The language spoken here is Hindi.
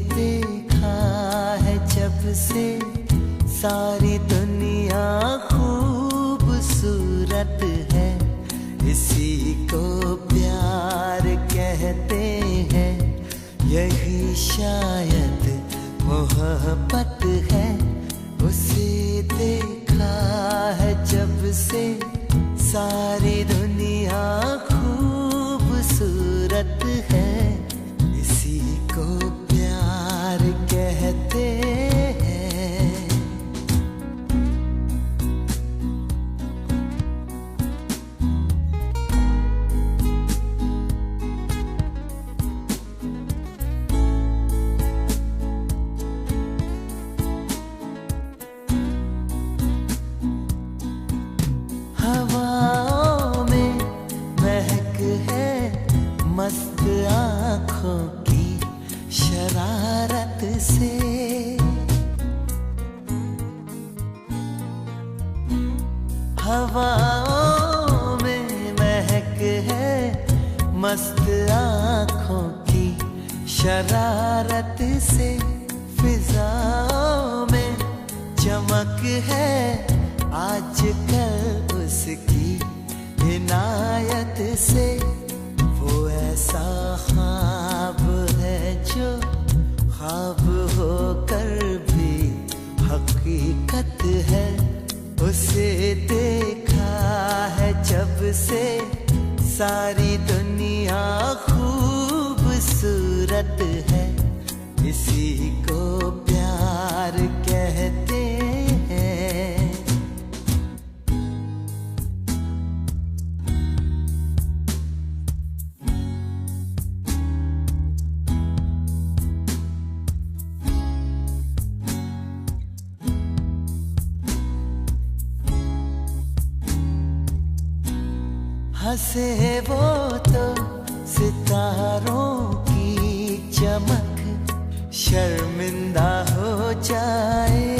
देखा है जब से सारी दुनिया खूबसूरत है, इसी को प्यार कहते हैं, यही शायद मोहब्बत है। उसे देखा है जब से सारी दुनिया खूबसूरत है, इसी को प्यार कहते हैं। हवाओं में महक है मस्त आँखों की शरारत से, हवाओं में महक है मस्त आँखों की शरारत से, फिजाओं में चमक है आजकल उसकी इनायत से। वो ऐसा ख्वाब है जो ख्वाब होकर भी हकीकत है, उसे देखा है जब से सारी दुनिया खूबसूरत है, इसी को प्यार कहते हैं। हंसे वो तो सितारों की चमक शर्मिंदा हो जाए,